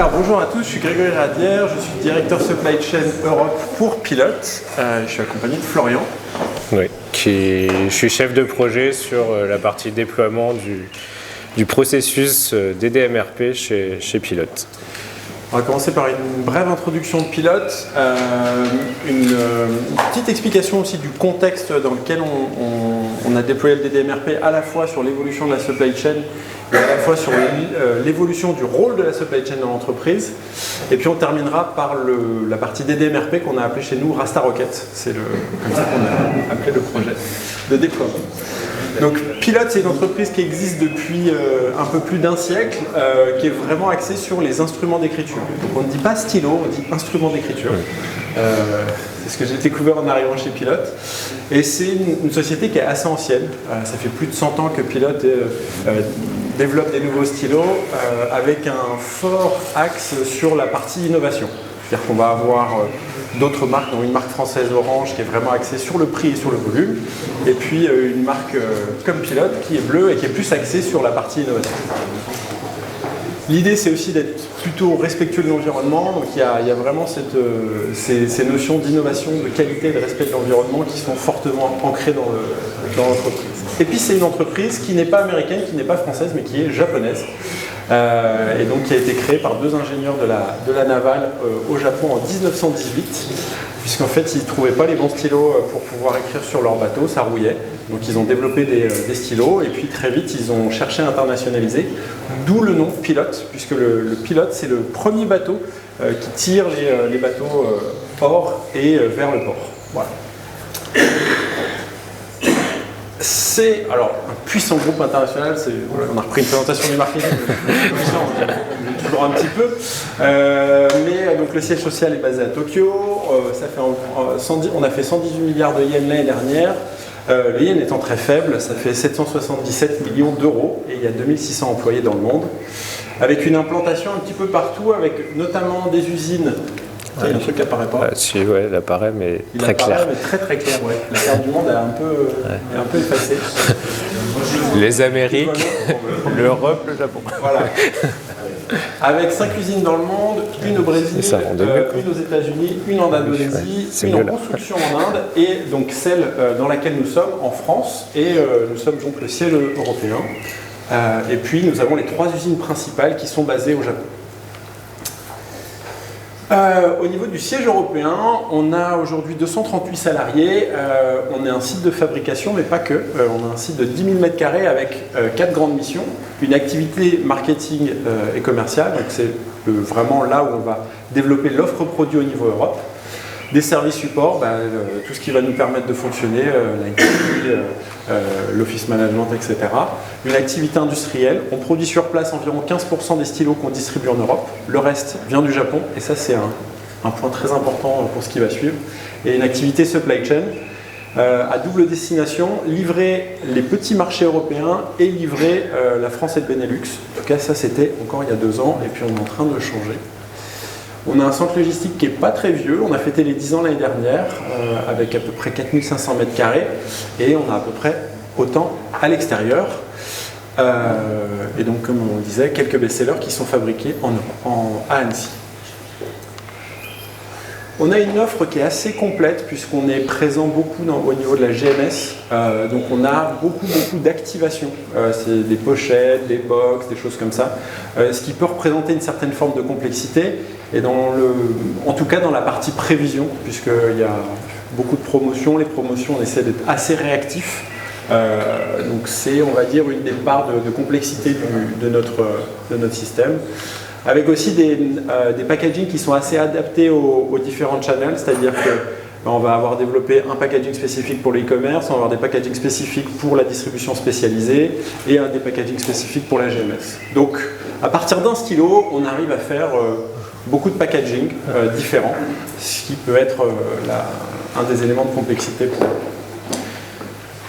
Alors bonjour à tous, je suis Grégory Radière, je suis directeur Supply Chain Europe pour Pilote. Je suis accompagné de Florian. Oui, je suis chef de projet sur la partie déploiement du processus DDMRP chez Pilote. On va commencer par une brève introduction de Pilote, une petite explication aussi du contexte dans lequel on a déployé le DDMRP, à la fois sur l'évolution de la supply chain et à la fois sur l'évolution du rôle de la supply chain dans l'entreprise. Et puis on terminera par la partie DDMRP qu'on a appelée chez nous Rasta Rocket. C'est comme ça qu'on a appelé le projet de déploiement. Donc Pilote, c'est une entreprise qui existe depuis un peu plus d'un siècle, qui est vraiment axée sur les instruments d'écriture. Donc on ne dit pas stylo, on dit instrument d'écriture. C'est ce que j'ai découvert en arrivant chez Pilote. Et c'est une société qui est assez ancienne. Ça fait plus de 100 ans que Pilote développe des nouveaux stylos avec un fort axe sur la partie innovation. C'est-à-dire qu'on va avoir d'autres marques, dont une marque française Orange qui est vraiment axée sur le prix et sur le volume, et puis une marque comme Pilote qui est bleue et qui est plus axée sur la partie innovation. L'idée, c'est aussi d'être plutôt respectueux de l'environnement, donc il y a vraiment ces notions d'innovation, de qualité et de respect de l'environnement qui sont fortement ancrées dans l'entreprise. Et puis c'est une entreprise qui n'est pas américaine, qui n'est pas française, mais qui est japonaise. Et donc qui a été créée par deux ingénieurs de la navale au Japon en 1918, puisqu'en fait ils ne trouvaient pas les bons stylos pour pouvoir écrire sur leur bateau, ça rouillait. Donc ils ont développé des stylos et puis très vite ils ont cherché à internationaliser, d'où le nom Pilote, puisque le Pilote c'est le premier bateau qui tire les bateaux hors et vers le port. Voilà. C'est alors un puissant groupe international, on a repris une présentation du marketing, toujours un petit peu, mais donc le siège social est basé à Tokyo, on a fait 118 milliards de yens l'année dernière, le yen étant très faible, ça fait 777 millions d'euros et il y a 2600 employés dans le monde, avec une implantation un petit peu partout, avec notamment des usines. Il y a un truc qui n'apparaît pas. Si, ouais, elle apparaît, mais très clair. Mais très très clair, ouais. La carte du monde est un peu effacée. Les Amériques, l'Europe, le Japon. Voilà. Avec 5 usines dans le monde, une au Brésil, une aux États-Unis, une en Indonésie, une en construction en Inde, et donc celle dans laquelle nous sommes en France, et nous sommes donc le siège européen. Et puis nous avons les 3 usines principales qui sont basées au Japon. Au niveau du siège européen, on a aujourd'hui 238 salariés, on est un site de fabrication, mais pas que. On a un site de 10 000 m² avec 4 grandes missions, une activité marketing et commerciale, donc c'est vraiment là où on va développer l'offre produit au niveau Europe. Des services support, tout ce qui va nous permettre de fonctionner, l'IT, l'office management, etc. Une activité industrielle, on produit sur place environ 15% des stylos qu'on distribue en Europe. Le reste vient du Japon, et ça c'est un point très important pour ce qui va suivre. Et une activité supply chain, à double destination, livrer les petits marchés européens et livrer la France et le Benelux. En tout cas, ça c'était encore il y a 2 ans, et puis on est en train de changer. On a un centre logistique qui n'est pas très vieux, on a fêté les 10 ans l'année dernière avec à peu près 4500 m² et on a à peu près autant à l'extérieur. Et donc comme on disait, quelques best-sellers qui sont fabriqués à Annecy. On a une offre qui est assez complète puisqu'on est présent beaucoup au niveau de la GMS, donc on a beaucoup d'activations, c'est des pochettes, des box, des choses comme ça, ce qui peut représenter une certaine forme de complexité, et en tout cas dans la partie prévision, puisqu'il y a beaucoup de promotions, les promotions on essaie d'être assez réactif, donc c'est on va dire une des parts de complexité de notre système. Avec aussi des packaging qui sont assez adaptés aux différents channels, c'est-à-dire qu'on va avoir développé un packaging spécifique pour le e-commerce, on va avoir des packaging spécifiques pour la distribution spécialisée et des packaging spécifiques pour la GMS. Donc à partir d'un stylo, on arrive à faire beaucoup de packaging différents, ce qui peut être un des éléments de complexité pour nous.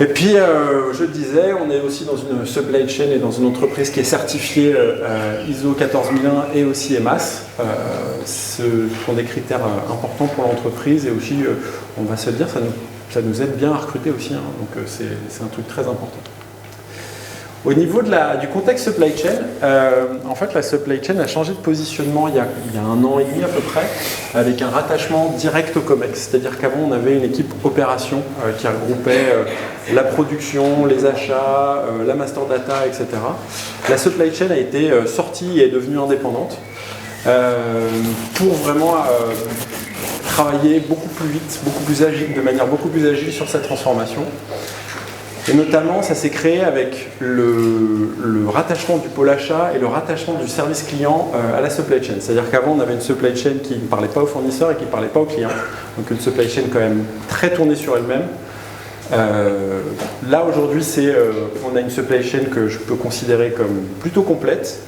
Et puis, je le disais, on est aussi dans une supply chain et dans une entreprise qui est certifiée ISO 14001 et aussi EMAS. Ce sont des critères importants pour l'entreprise et aussi, on va se le dire, ça nous aide bien à recruter aussi, hein, donc c'est un truc très important. Au niveau du contexte supply chain, en fait la supply chain a changé de positionnement il y a 1 an et demi à peu près, avec un rattachement direct au COMEX. C'est-à-dire qu'avant on avait une équipe opération qui regroupait la production, les achats, la master data, etc. La supply chain a été sortie et est devenue indépendante pour vraiment travailler beaucoup plus vite, beaucoup plus agile, de manière beaucoup plus agile sur cette transformation. Et notamment, ça s'est créé avec le rattachement du pôle achat et le rattachement du service client à la supply chain. C'est-à-dire qu'avant, on avait une supply chain qui ne parlait pas aux fournisseurs et qui ne parlait pas aux clients. Donc une supply chain quand même très tournée sur elle-même. Là, aujourd'hui, on a une supply chain que je peux considérer comme plutôt complète.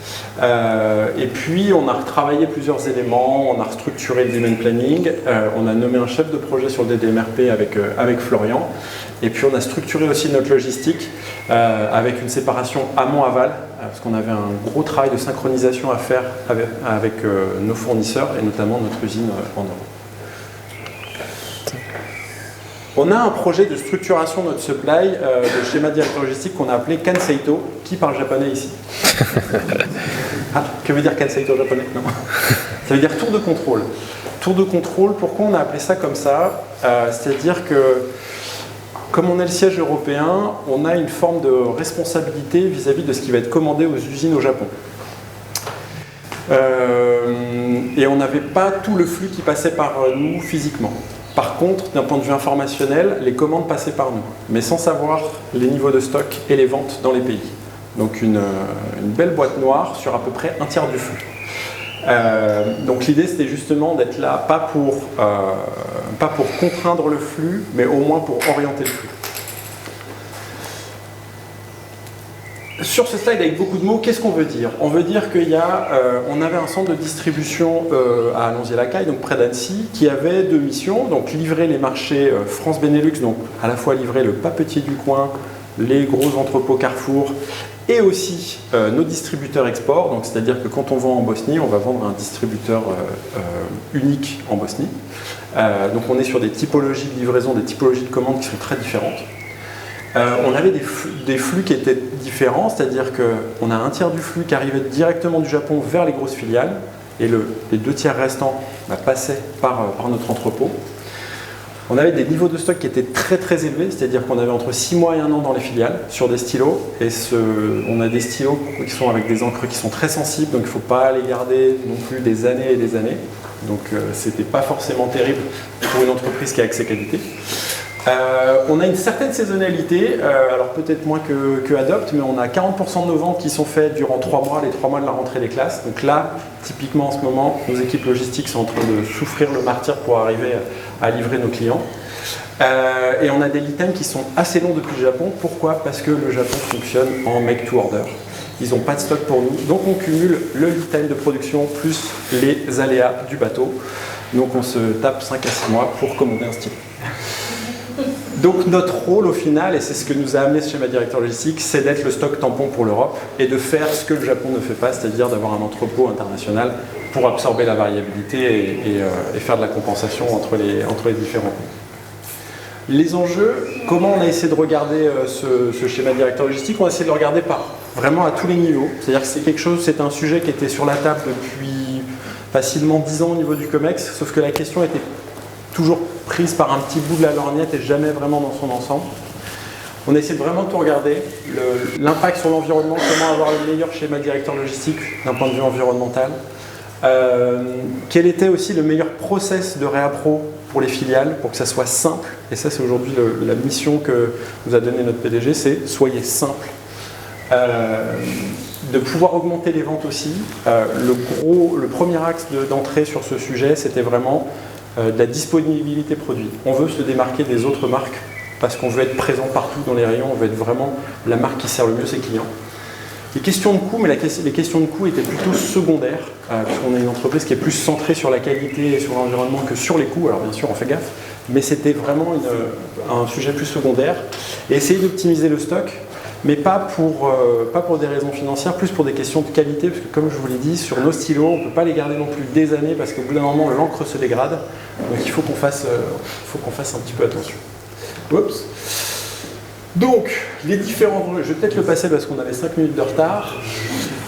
Et puis, on a retravaillé plusieurs éléments, on a restructuré le demand planning, on a nommé un chef de projet sur le DDMRP avec Florian. Et puis on a structuré aussi notre logistique avec une séparation amont-aval, parce qu'on avait un gros travail de synchronisation à faire avec nos fournisseurs et notamment notre usine en Europe. On a un projet de structuration de notre supply, de schéma directeur logistique qu'on a appelé Kanseito. Qui parle japonais ici? Que veut dire Kanseito japonais? Non. Ça veut dire tour de contrôle. Tour de contrôle, pourquoi on a appelé ça comme ça? C'est-à-dire que comme on est le siège européen, on a une forme de responsabilité vis-à-vis de ce qui va être commandé aux usines au Japon. Et on n'avait pas tout le flux qui passait par nous physiquement. Par contre, d'un point de vue informationnel, les commandes passaient par nous, mais sans savoir les niveaux de stock et les ventes dans les pays. Donc une belle boîte noire sur à peu près un tiers du flux. Donc l'idée c'était justement d'être là, pas pour contraindre le flux, mais au moins pour orienter le flux. Sur ce slide avec beaucoup de mots, qu'est-ce qu'on veut dire? On veut dire on avait un centre de distribution à Allonzier-la-Caille, donc près d'Annecy, qui avait 2 missions, donc livrer les marchés France-Benelux, donc à la fois livrer le papetier du coin, les gros entrepôts Carrefour, et aussi nos distributeurs export, donc c'est-à-dire que quand on vend en Bosnie, on va vendre un distributeur unique en Bosnie. Donc on est sur des typologies de livraison, des typologies de commandes qui sont très différentes. On avait des flux qui étaient différents, c'est-à-dire qu'on a un tiers du flux qui arrivait directement du Japon vers les grosses filiales, et les 2 tiers restants passaient par notre entrepôt. On avait des niveaux de stock qui étaient très très élevés, c'est-à-dire qu'on avait entre 6 mois et 1 an dans les filiales sur des stylos, et on a des stylos qui sont avec des encres qui sont très sensibles, donc il ne faut pas les garder non plus des années et des années. Donc c'était pas forcément terrible pour une entreprise qui a accès qualité. On a une certaine saisonnalité, alors peut-être moins que Adopt, mais on a 40% de nos ventes qui sont faites durant 3 mois, les 3 mois de la rentrée des classes. Donc là, typiquement en ce moment, nos équipes logistiques sont en train de souffrir le martyre pour arriver à livrer nos clients. Et on a des lead times qui sont assez longs depuis le Japon. Pourquoi? Parce que le Japon fonctionne en make to order. Ils n'ont pas de stock pour nous, donc on cumule le lead time de production plus les aléas du bateau. Donc on se tape 5 à 6 mois pour commander un stylo. Donc notre rôle au final, et c'est ce que nous a amené ce schéma directeur logistique, c'est d'être le stock tampon pour l'Europe et de faire ce que le Japon ne fait pas, c'est-à-dire d'avoir un entrepôt international pour absorber la variabilité et faire de la compensation entre les différents pays. Les enjeux, comment on a essayé de regarder ce schéma directeur logistique? On a essayé de le regarder vraiment à tous les niveaux. C'est-à-dire que c'est un sujet qui était sur la table depuis facilement 10 ans au niveau du COMEX, sauf que la question était toujours prise par un petit bout de la lorgnette et jamais vraiment dans son ensemble. On a essayé de vraiment tout regarder, l'impact sur l'environnement, comment avoir le meilleur schéma directeur logistique d'un point de vue environnemental, quel était aussi le meilleur process de réappro pour les filiales, pour que ça soit simple, et ça c'est aujourd'hui la mission que nous a donnée notre PDG, c'est soyez simple. De pouvoir augmenter les ventes aussi. Le premier axe d'entrée sur ce sujet, c'était vraiment de la disponibilité produit. On veut se démarquer des autres marques parce qu'on veut être présent partout dans les rayons, on veut être vraiment la marque qui sert le mieux ses clients. Les questions de coût, mais les questions de coût étaient plutôt secondaires, puisqu'on est une entreprise qui est plus centrée sur la qualité et sur l'environnement que sur les coûts, alors bien sûr on fait gaffe, mais c'était vraiment un sujet plus secondaire. Et essayer d'optimiser le stock, mais pas pour des raisons financières, plus pour des questions de qualité, parce que comme je vous l'ai dit, sur nos stylos, on ne peut pas les garder non plus des années, parce qu'au bout d'un moment, l'encre se dégrade, donc il faut qu'on fasse un petit peu attention. Oups. Donc, les différents... Je vais peut-être le passer parce qu'on avait 5 minutes de retard.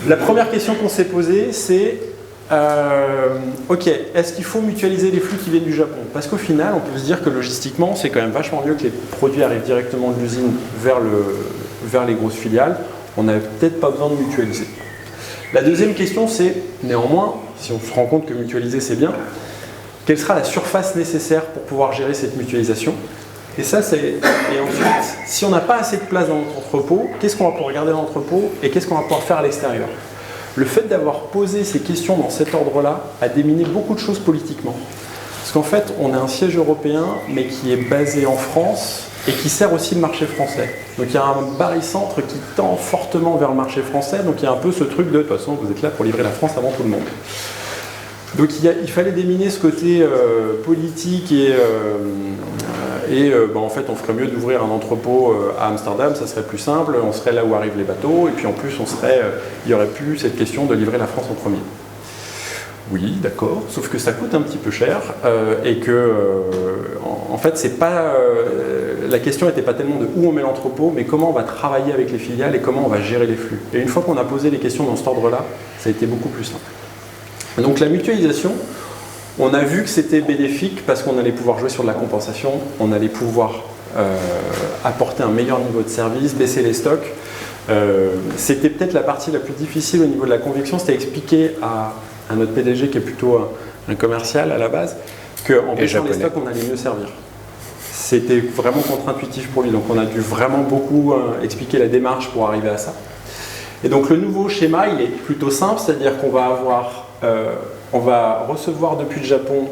La première question qu'on s'est posée, c'est ok, est-ce qu'il faut mutualiser les flux qui viennent du Japon? Parce qu'au final, on peut se dire que logistiquement, c'est quand même vachement mieux que les produits arrivent directement de l'usine vers les grosses filiales. On n'a peut-être pas besoin de mutualiser. La deuxième question, c'est néanmoins, si on se rend compte que mutualiser c'est bien, quelle sera la surface nécessaire pour pouvoir gérer cette mutualisation? Et ça, et ensuite, si on n'a pas assez de place dans notre entrepôt, qu'est-ce qu'on va pouvoir garder dans l'entrepôt et qu'est-ce qu'on va pouvoir faire à l'extérieur? Le fait d'avoir posé ces questions dans cet ordre-là a déminé beaucoup de choses politiquement. Parce qu'en fait, on a un siège européen, mais qui est basé en France et qui sert aussi le marché français. Donc il y a un barycentre qui tend fortement vers le marché français, donc il y a un peu ce truc de toute façon, vous êtes là pour livrer la France avant tout le monde. Donc il fallait déminer ce côté politique en fait on ferait mieux d'ouvrir un entrepôt à Amsterdam, ça serait plus simple, on serait là où arrivent les bateaux et puis en plus il n'y aurait plus cette question de livrer la France en premier. Oui, d'accord, sauf que ça coûte un petit peu cher et que en fait c'est pas la question n'était pas tellement de où on met l'entrepôt, mais comment on va travailler avec les filiales et comment on va gérer les flux. Et une fois qu'on a posé les questions dans cet ordre-là, ça a été beaucoup plus simple. Donc la mutualisation, on a vu que c'était bénéfique parce qu'on allait pouvoir jouer sur de la compensation, on allait pouvoir apporter un meilleur niveau de service, baisser les stocks. C'était peut-être la partie la plus difficile au niveau de la conviction, c'était expliquer à notre PDG qui est plutôt un commercial à la base, qu'en baissant les stocks, on allait mieux servir. C'était vraiment contre-intuitif pour lui, donc on a dû vraiment beaucoup expliquer la démarche pour arriver à ça. Et donc le nouveau schéma, il est plutôt simple, c'est-à-dire qu'on va on va recevoir depuis le Japon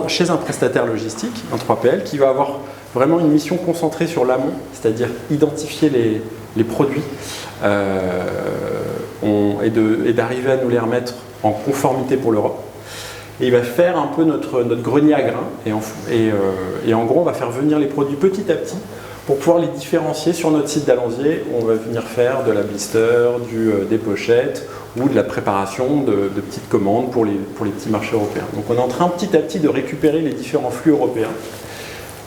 chez un prestataire logistique, un 3PL, qui va avoir vraiment une mission concentrée sur l'amont, c'est-à-dire identifier les produits et d'arriver à nous les remettre en conformité pour l'Europe. Et il va faire un peu notre grenier à grains et en gros on va faire venir les produits petit à petit pour pouvoir les différencier sur notre site d'Alandier où on va venir faire de la blister, des pochettes ou de la préparation de petites commandes pour les petits marchés européens. Donc on est en train petit à petit de récupérer les différents flux européens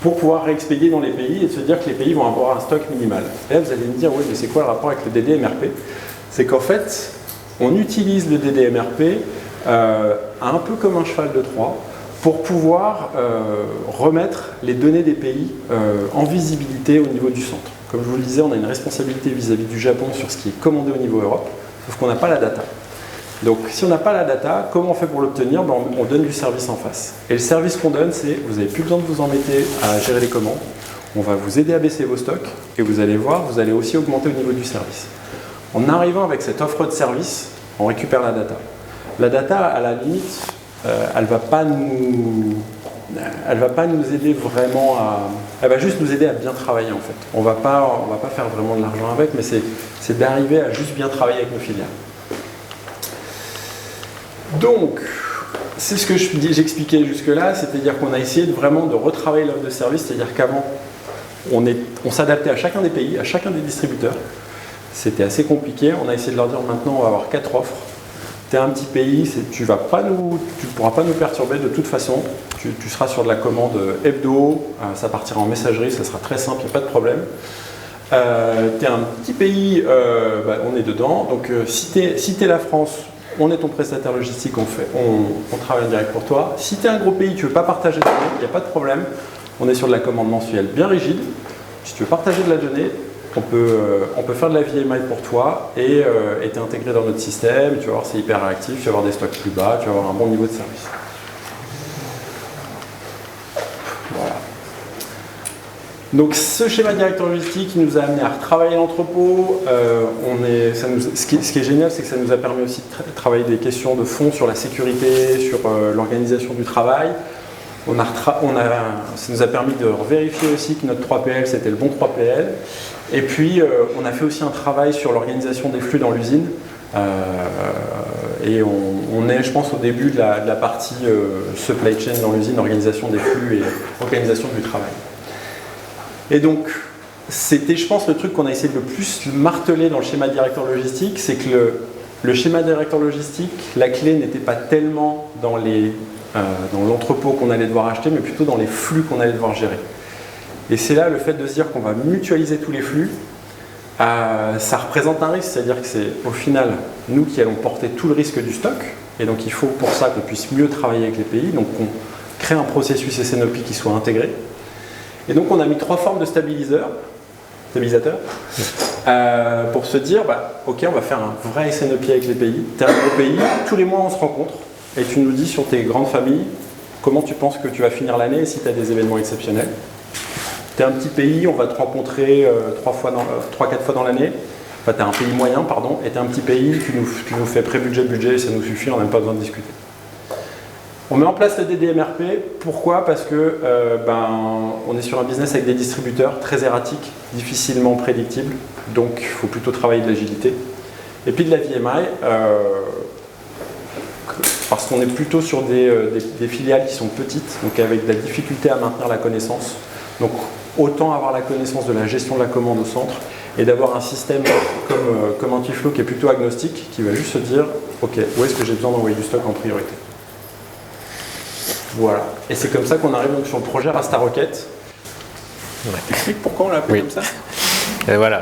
pour pouvoir réexpédier dans les pays et de se dire que les pays vont avoir un stock minimal. Et là vous allez me dire, oui mais c'est quoi le rapport avec le DDMRP? C'est qu'en fait, on utilise le DDMRP un peu comme un cheval de Troie pour pouvoir remettre les données des pays en visibilité au niveau du centre. Comme je vous le disais, on a une responsabilité vis-à-vis du Japon sur ce qui est commandé au niveau Europe, sauf qu'on n'a pas la data. Donc si on n'a pas la data, comment on fait pour l'obtenir? On donne du service en face. Et le service qu'on donne, c'est vous n'avez plus besoin de vous embêter à gérer les commandes, on va vous aider à baisser vos stocks et vous allez voir, vous allez aussi augmenter au niveau du service. En arrivant avec cette offre de service, on récupère la data. La data, à la limite, elle ne va pas nous aider vraiment elle va juste nous aider à bien travailler en fait. On va pas faire vraiment de l'argent avec, mais c'est d'arriver à juste bien travailler avec nos filiales. Donc, c'est ce que j'expliquais jusque-là, c'est-à-dire qu'on a essayé vraiment de retravailler l'offre de service, c'est-à-dire qu'avant, on s'adaptait à chacun des pays, à chacun des distributeurs. C'était assez compliqué, on a essayé de leur dire maintenant on va avoir 4 offres. Tu es un petit pays, tu ne pourras pas nous perturber de toute façon. Tu seras sur de la commande hebdo, ça partira en messagerie, ça sera très simple, il n'y a pas de problème. Tu es un petit pays, on est dedans. Donc si tu es la France, on est ton prestataire logistique, on travaille en direct pour toi. Si tu es un gros pays, tu ne veux pas partager de données, il n'y a pas de problème. On est sur de la commande mensuelle bien rigide. Si tu veux partager de la donnée, on peut faire de la VMI pour toi et t'es intégré dans notre système, tu vas voir c'est hyper réactif, tu vas avoir des stocks plus bas, tu vas avoir un bon niveau de service. Voilà. Donc ce schéma directeur logistique il nous a amené à retravailler l'entrepôt. Ce qui est génial, c'est que ça nous a permis aussi de travailler des questions de fond sur la sécurité, sur l'organisation du travail. Ça nous a permis de vérifier aussi que notre 3PL c'était le bon 3PL. Et puis on a fait aussi un travail sur l'organisation des flux dans l'usine. Et on est, je pense, au début de la partie supply chain dans l'usine, organisation des flux et organisation du travail. Et donc, c'était, je pense, le truc qu'on a essayé de le plus marteler dans le schéma directeur logistique, c'est que le schéma directeur logistique, la clé n'était pas tellement dans l'entrepôt qu'on allait devoir acheter, mais plutôt dans les flux qu'on allait devoir gérer. Et c'est là le fait de se dire qu'on va mutualiser tous les flux, ça représente un risque, c'est-à-dire que c'est au final nous qui allons porter tout le risque du stock, et donc il faut pour ça qu'on puisse mieux travailler avec les pays, donc qu'on crée un processus SNOP qui soit intégré. Et donc on a mis 3 formes de stabilisateurs pour se dire, ok, on va faire un vrai SNOP avec les pays, tu es un gros pays, tous les mois on se rencontre, et tu nous dis sur tes grandes familles, comment tu penses que tu vas finir l'année et si tu as des événements exceptionnels. Tu es un petit pays, on va te rencontrer 3-4 fois dans l'année. Enfin, tu es un pays moyen, pardon, et tu es un petit pays, tu nous fais pré-budget, ça nous suffit, on n'a même pas besoin de discuter. On met en place le DDMRP, pourquoi? Parce que on est sur un business avec des distributeurs très erratiques, difficilement prédictibles, donc il faut plutôt travailler de l'agilité. Et puis de la VMI, parce qu'on est plutôt sur des filiales qui sont petites, donc avec de la difficulté à maintenir la connaissance. Donc autant avoir la connaissance de la gestion de la commande au centre et d'avoir un système comme Antiflow qui est plutôt agnostique, qui va juste se dire ok, où est-ce que j'ai besoin d'envoyer du stock en priorité. Voilà. Et c'est comme ça qu'on arrive donc sur le projet Rasta Rocket. Ouais. Explique pourquoi on l'a appelé comme ça. Et voilà,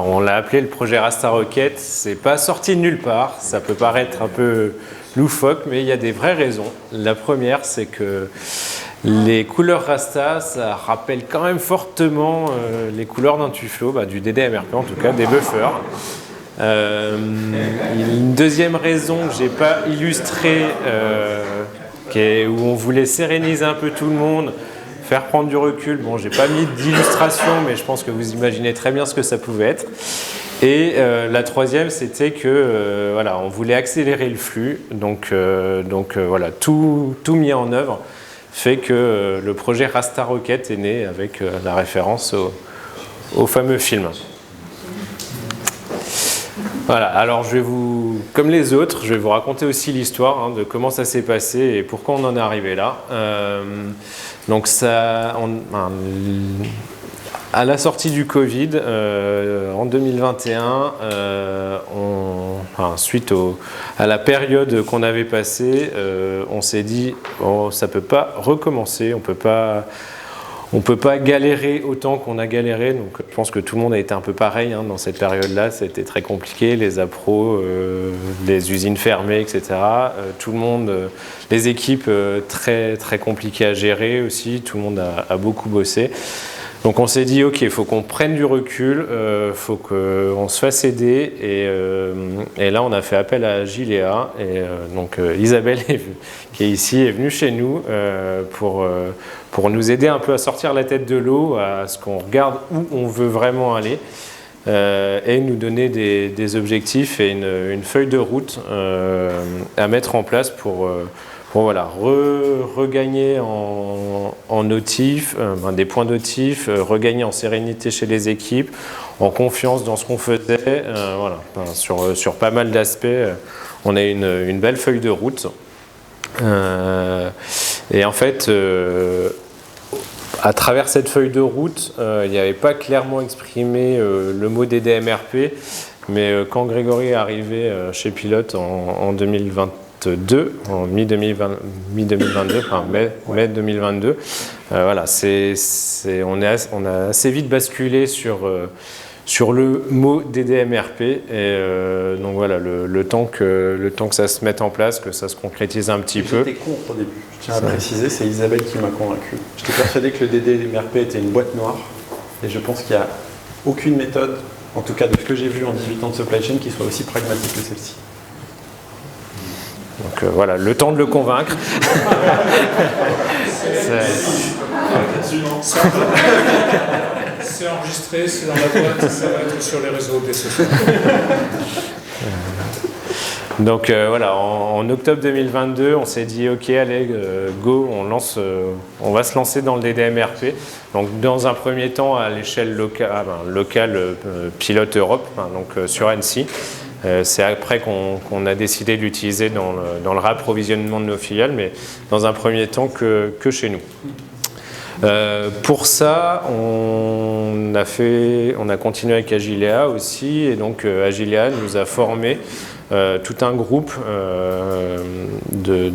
on l'a appelé le projet Rasta Rocket. C'est pas sorti de nulle part. Ça peut paraître un peu loufoque, mais il y a des vraies raisons. La première, c'est que les couleurs Rasta, ça rappelle quand même fortement les couleurs d'Antiflow, du DDMRP en tout cas, des buffers. Une deuxième raison que j'ai pas illustrée, où on voulait séréniser un peu tout le monde, faire prendre du recul. Bon, j'ai pas mis d'illustration, mais je pense que vous imaginez très bien ce que ça pouvait être. Et la troisième, c'était que voilà, on voulait accélérer le flux, donc voilà, tout mis en œuvre fait que le projet Rasta Rocket est né avec la référence au fameux film. Voilà, alors je vais comme les autres, je vais vous raconter aussi l'histoire de comment ça s'est passé et pourquoi on en est arrivé là. Donc à la sortie du Covid, en 2021, suite à la période qu'on avait passée, on s'est dit ça ne peut pas recommencer, on ne peut pas galérer autant qu'on a galéré. Donc je pense que tout le monde a été un peu pareil dans cette période-là, c'était très compliqué, les appros, les usines fermées, etc. Tout le monde, les équipes très, très compliquées à gérer aussi, tout le monde a beaucoup bossé. Donc on s'est dit ok, il faut qu'on prenne du recul, faut qu'on se fasse aider et là on a fait appel à Giléa et donc Isabelle qui est ici est venue chez nous pour nous aider un peu à sortir la tête de l'eau, à ce qu'on regarde où on veut vraiment aller et nous donner des objectifs et une feuille de route à mettre en place pour voilà, regagner en notif, des points notifs, regagner en sérénité chez les équipes, en confiance dans ce qu'on faisait. Voilà, sur pas mal d'aspects, on a une belle feuille de route. Et en fait, à travers cette feuille de route, il n'y avait pas clairement exprimé le mot DDMRP, mais quand Grégory est arrivé chez Pilote en 2022, en mi-2022, enfin mai 2022, voilà, on a assez vite basculé sur le mot DDMRP et donc voilà, le temps que ça se mette en place, que ça se concrétise un petit peu. J'étais contre au début, je tiens à préciser, c'est Isabelle qui m'a convaincu. J'étais persuadé que le DDMRP était une boîte noire et je pense qu'il n'y a aucune méthode, en tout cas de ce que j'ai vu en 18 ans de supply chain, qui soit aussi pragmatique que celle-ci. Donc voilà, le temps de le convaincre. C'est enregistré, c'est dans la boîte, ça va être sur les réseaux des sociaux. Donc voilà, en octobre 2022, on s'est dit ok, allez, go, on va se lancer dans le DDMRP. Donc dans un premier temps à l'échelle locale Pilote Europe, donc sur Annecy. C'est après qu'on a décidé de l'utiliser dans le réapprovisionnement de nos filiales, mais dans un premier temps que chez nous. Pour ça, on a continué avec Agilea aussi, et donc Agilea nous a formés tout un groupe de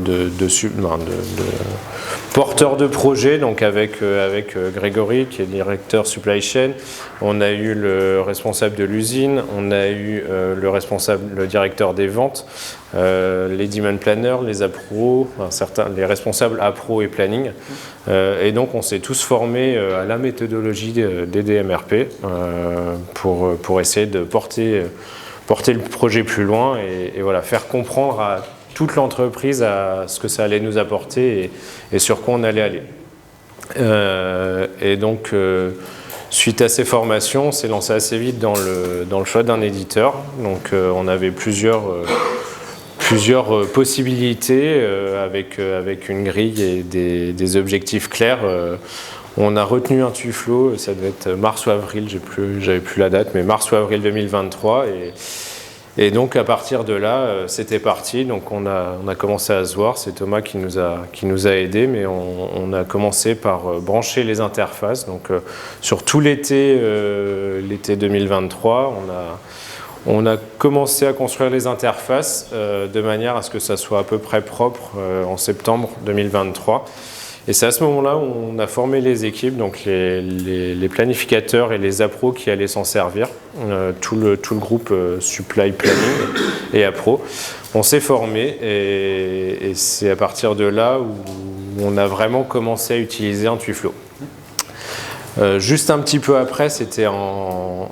porteurs de projets, donc avec Grégory qui est directeur supply chain, on a eu le responsable de l'usine, on a eu le directeur des ventes, les demand planners, les appros, les responsables appro et planning, et donc on s'est tous formés à la méthodologie des DMRP pour essayer de porter le projet plus loin et voilà, faire comprendre à toute l'entreprise à ce que ça allait nous apporter et sur quoi on allait aller. Et donc, suite à ces formations, on s'est lancé assez vite dans le choix d'un éditeur. Donc, on avait plusieurs possibilités avec une grille et des objectifs clairs. On a retenu un Tuflo, ça devait être mars ou avril, j'avais plus la date, mais mars ou avril 2023. Et donc à partir de là, c'était parti. Donc on a commencé à se voir. C'est Thomas qui nous a aidés, mais on a commencé par brancher les interfaces. Donc sur tout l'été 2023, on a commencé à construire les interfaces de manière à ce que ça soit à peu près propre en septembre 2023. Et c'est à ce moment-là où on a formé les équipes, donc les planificateurs et les appros qui allaient s'en servir, tout le groupe Supply Planning et appro. On s'est formé et c'est à partir de là où on a vraiment commencé à utiliser un Tuflo. Juste un petit peu après, c'était en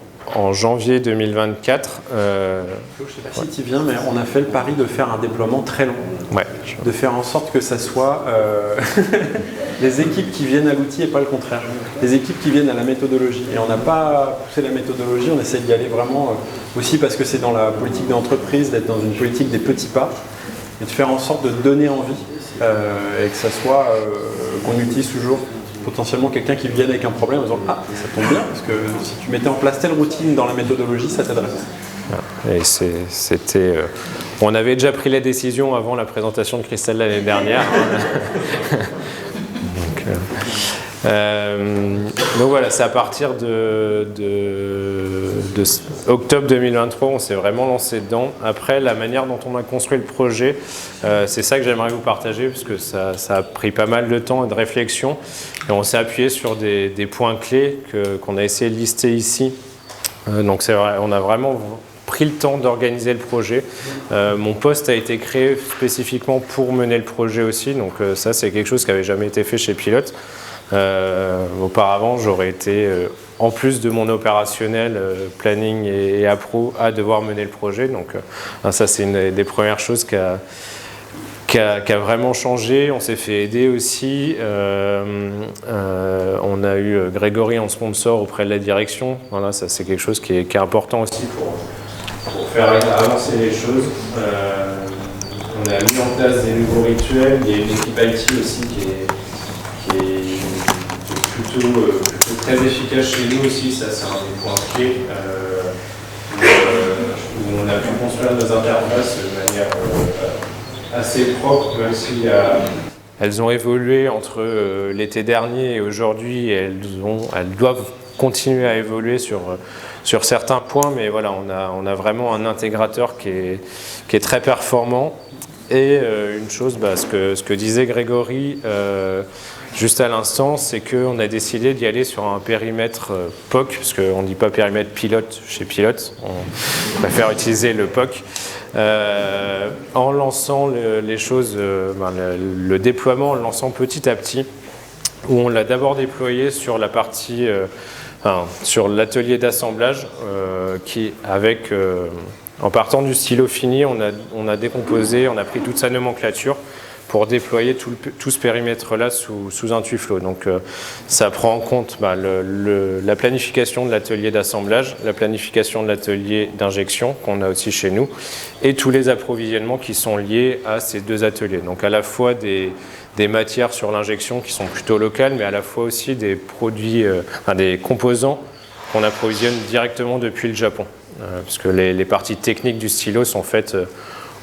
janvier 2024. Je ne sais pas si tu viens, mais on a fait le pari de faire un déploiement très long. Ouais. De faire en sorte que ça soit les équipes qui viennent à l'outil et pas le contraire. Les équipes qui viennent à la méthodologie. Et on n'a pas poussé la méthodologie, on essaie d'y aller vraiment aussi parce que c'est dans la politique d'entreprise, d'être dans une politique des petits pas et de faire en sorte de donner envie et que ça soit qu'on utilise toujours potentiellement quelqu'un qui vienne avec un problème en disant « Ah, ça tombe bien, parce que si tu mettais en place telle routine dans la méthodologie, ça t'aiderait. » Et c'était... on avait déjà pris la décision avant la présentation de Christelle l'année dernière. Donc voilà, c'est à partir de octobre 2023, on s'est vraiment lancé dedans. Après, la manière dont on a construit le projet, c'est ça que j'aimerais vous partager, parce que ça a pris pas mal de temps et de réflexion. Et on s'est appuyé sur des points clés qu'on a essayé de lister ici. Donc c'est vrai, on a vraiment pris le temps d'organiser le projet. Mon poste a été créé spécifiquement pour mener le projet aussi, donc ça c'est quelque chose qui n'avait jamais été fait chez Pilote. Auparavant, j'aurais été, en plus de mon opérationnel, planning et appro, à devoir mener le projet. Donc ça c'est une des premières choses qui a vraiment changé. On s'est fait aider aussi. On a eu Grégory en sponsor auprès de la direction. Voilà, ça c'est quelque chose qui est important aussi pour faire avancer les choses. On a mis en place des nouveaux rituels. Il y a une équipe IT aussi qui est plutôt très efficace chez nous aussi. Ça c'est un des points clés où on a pu construire nos interfaces de manière assez propre, même si elles ont évolué entre l'été dernier et aujourd'hui, et elles doivent continuer à évoluer sur certains points, mais voilà, on a vraiment un intégrateur qui est très performant. Et une chose, ce que disait Grégory juste à l'instant, c'est qu'on a décidé d'y aller sur un périmètre POC, parce qu'on ne dit pas périmètre pilote chez Pilote, on préfère utiliser le POC. En lançant les choses, le déploiement, en le lançant petit à petit, où on l'a d'abord déployé sur la partie, sur l'atelier d'assemblage, qui avec, en partant du stylo fini, on a décomposé, on a pris toute sa nomenclature pour déployer tout ce périmètre-là sous un Tuflo. Donc ça prend en compte la planification de l'atelier d'assemblage, la planification de l'atelier d'injection qu'on a aussi chez nous, et tous les approvisionnements qui sont liés à ces deux ateliers. Donc à la fois des matières sur l'injection qui sont plutôt locales, mais à la fois aussi des produits, des composants qu'on approvisionne directement depuis le Japon, parce que les parties techniques du stylo sont faites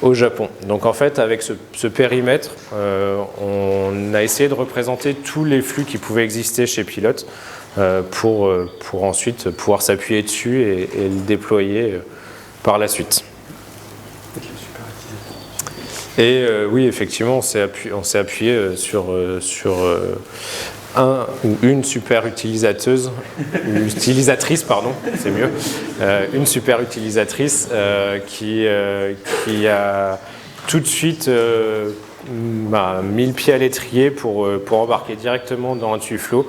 au Japon. Donc en fait, avec ce périmètre, on a essayé de représenter tous les flux qui pouvaient exister chez Pilote pour ensuite pouvoir s'appuyer dessus et le déployer par la suite. Et oui, effectivement, on s'est appuyé sur un ou une super utilisatrice, pardon, c'est mieux, une super utilisatrice qui a tout de suite mis le pied à l'étrier pour embarquer directement dans un Tuflo.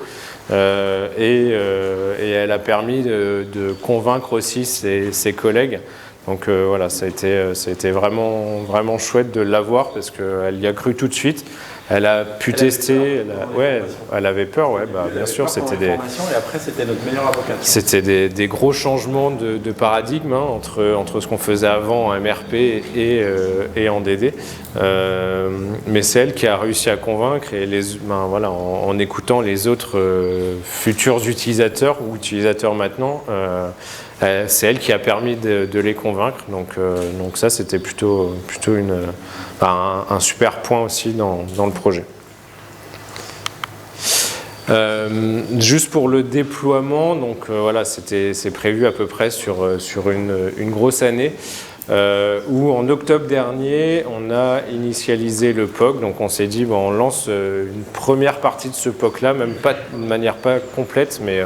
Et elle a permis de convaincre aussi ses collègues. Donc voilà, ça a été vraiment, vraiment chouette de l'avoir parce qu'elle y a cru tout de suite. Elle a pu tester. Elle avait peur, bien sûr. C'était et après, c'était notre meilleure avocate. C'était des gros changements de paradigme entre ce qu'on faisait avant en MRP et en DD. Mais c'est elle qui a réussi à convaincre et en écoutant les autres futurs utilisateurs ou utilisateurs maintenant. C'est elle qui a permis de les convaincre, donc ça c'était plutôt un super point aussi dans le projet. Juste pour le déploiement, donc c'est prévu à peu près sur une grosse année. Où en octobre dernier, on a initialisé le POC, donc on s'est dit on lance une première partie de ce POC-là, même pas de manière pas complète, mais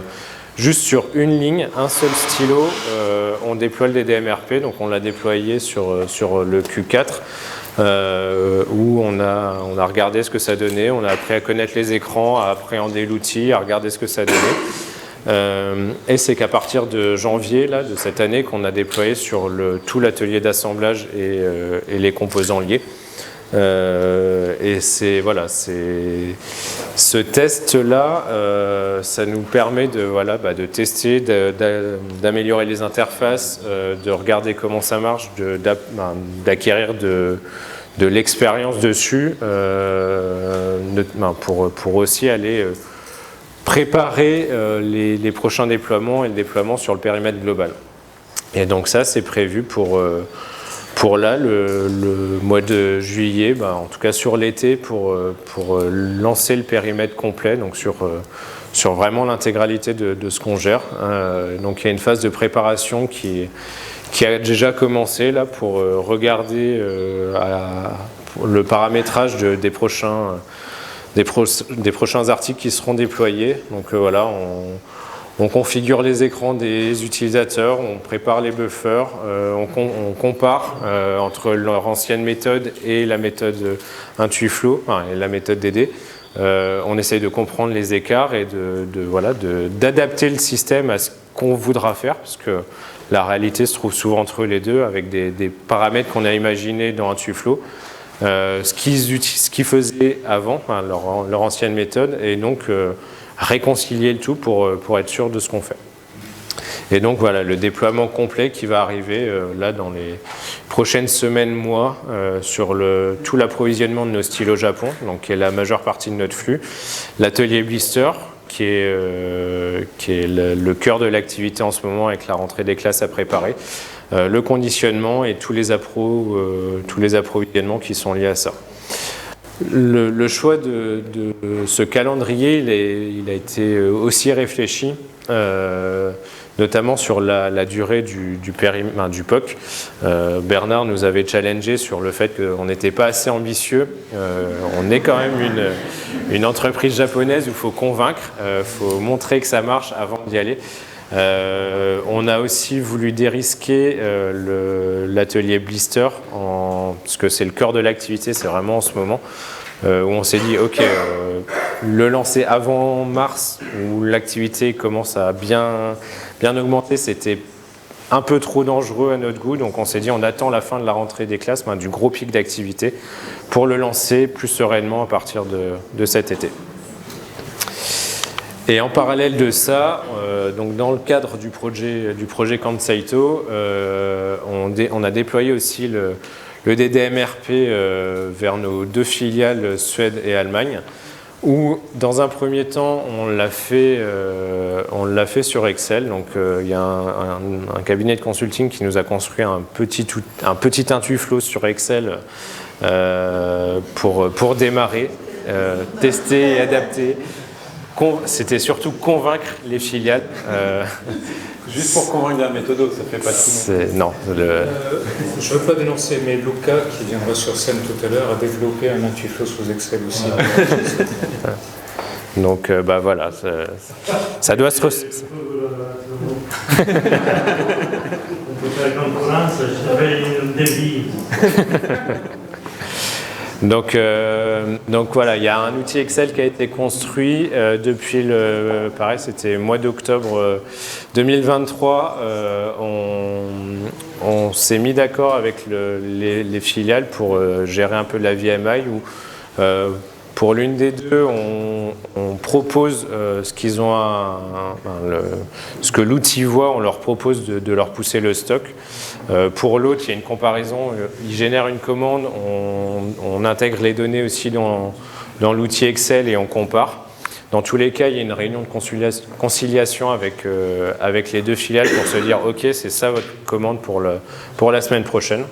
juste sur une ligne, un seul stylo, on déploie le DDMRP, donc on l'a déployé sur le Q4, où on a regardé ce que ça donnait, on a appris à connaître les écrans, à appréhender l'outil, à regarder ce que ça donnait. Et c'est qu'à partir de janvier de cette année qu'on a déployé sur tout l'atelier d'assemblage et les composants liés. Et ce test-là, ça nous permet de tester, d'améliorer les interfaces, de regarder comment ça marche, d'acquérir de l'expérience dessus, pour aussi aller préparer les prochains déploiements et le déploiement sur le périmètre global. Et donc ça, c'est prévu pour le mois de juillet, en tout cas sur l'été, pour lancer le périmètre complet, donc sur vraiment l'intégralité de ce qu'on gère. Donc il y a une phase de préparation qui a déjà commencé là pour regarder le paramétrage des prochains articles qui seront déployés. Donc on configure les écrans des utilisateurs, on prépare les buffers, on compare entre leur ancienne méthode et la méthode Intuflo, et la méthode DD. On essaye de comprendre les écarts et d'adapter le système à ce qu'on voudra faire, parce que la réalité se trouve souvent entre les deux, avec des paramètres qu'on a imaginés dans Intuflo, ce qu'ils faisaient avant, leur ancienne méthode, et donc réconcilier le tout pour être sûr de ce qu'on fait. Et donc voilà, le déploiement complet qui va arriver là dans les prochaines semaines, mois, sur tout l'approvisionnement de nos stylos Japon, donc qui est la majeure partie de notre flux, l'atelier blister, qui est le cœur de l'activité en ce moment avec la rentrée des classes à préparer, le conditionnement et tous les approvisionnements qui sont liés à ça. Le choix de ce calendrier, il a été aussi réfléchi, notamment sur la durée du POC. Bernard nous avait challengé sur le fait qu'on n'était pas assez ambitieux. On est quand même une entreprise japonaise où il faut convaincre, il faut montrer que ça marche avant d'y aller. On a aussi voulu dérisquer l'atelier blister, parce que c'est le cœur de l'activité, c'est vraiment en ce moment, où on s'est dit ok, le lancer avant mars, où l'activité commence à bien augmenter, c'était un peu trop dangereux à notre goût, donc on s'est dit on attend la fin de la rentrée des classes, du gros pic d'activité, pour le lancer plus sereinement à partir de cet été. Et en parallèle de ça, donc dans le cadre du projet Kansaito, on a déployé aussi le DDMRP vers nos 2 filiales Suède et Allemagne, où dans un premier temps on l'a fait sur Excel. Donc il y a un cabinet de consulting qui nous a construit un petit Intuflo sur Excel pour démarrer, tester et adapter. c'était surtout convaincre les filiales. Juste pour convaincre la méthode, ça fait pas tout. Non. Je ne veux pas dénoncer, mais Luca, qui viendra sur scène tout à l'heure, a développé un Intuflow sous Excel aussi. Donc voilà, ça doit se... On peut faire concurrence, j'avais un débit. Donc voilà, il y a un outil Excel qui a été construit depuis pareil, c'était mois d'octobre 2023. On s'est mis d'accord avec les filiales pour gérer un peu la VMI où pour l'une des deux, on propose ce qu'ils ont, ce que l'outil voit, on leur propose de leur pousser le stock. Pour l'autre, il y a une comparaison, il génère une commande, on intègre les données aussi dans l'outil Excel et on compare. Dans tous les cas, il y a une réunion de conciliation avec les deux filiales pour se dire « Ok, c'est ça votre commande pour la semaine prochaine ».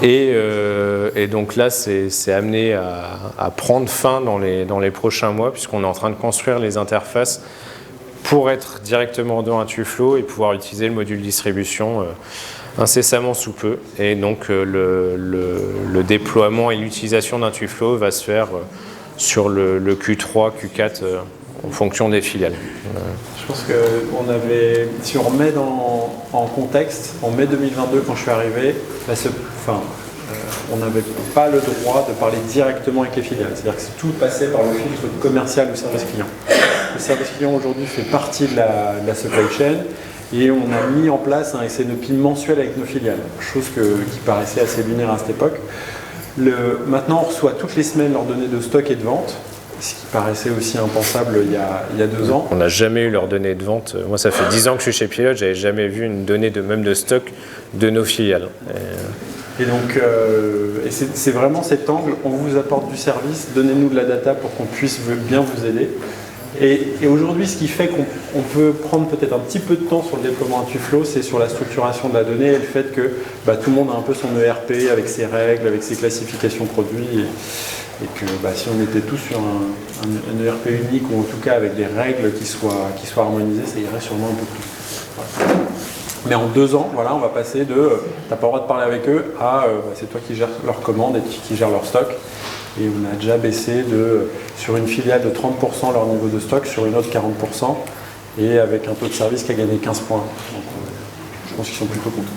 Et donc là, c'est amené à prendre fin dans les prochains mois puisqu'on est en train de construire les interfaces pour être directement dans Intuflow et pouvoir utiliser le module distribution incessamment sous peu. Et donc le déploiement et l'utilisation d'Intuflow va se faire sur le Q3, Q4 en fonction des filiales. Je pense que si on remet en contexte, en mai 2022 quand je suis arrivé, on n'avait pas le droit de parler directement avec les filiales. C'est-à-dire que tout passait par le filtre commercial du service client. Le service client aujourd'hui fait partie de la supply chain et on a mis en place un SNOP mensuel avec nos filiales, chose qui paraissait assez lunaire à cette époque. Maintenant, on reçoit toutes les semaines leurs données de stock et de vente, ce qui paraissait aussi impensable il y a 2 ans. On n'a jamais eu leurs données de vente. Moi, ça fait 10 ans que je suis chez Pilote, j'avais jamais vu une donnée même de stock de nos filiales. Et donc, c'est vraiment cet angle, on vous apporte du service, donnez-nous de la data pour qu'on puisse bien vous aider. Et aujourd'hui, ce qui fait qu'on peut prendre peut-être un petit peu de temps sur le déploiement Intuflow, c'est sur la structuration de la donnée et le fait que tout le monde a un peu son ERP avec ses règles, avec ses classifications produits. Et que si on était tous sur un ERP unique ou en tout cas avec des règles qui soient harmonisées, ça irait sûrement un peu plus. Voilà. Mais en 2 ans, voilà, on va passer de t'as pas le droit de parler avec eux à c'est toi qui gères leurs commandes et qui gères leur stock. Et on a déjà baissé sur une filiale de 30% leur niveau de stock, sur une autre 40%, et avec un taux de service qui a gagné 15 points. Donc je pense qu'ils sont plutôt contents.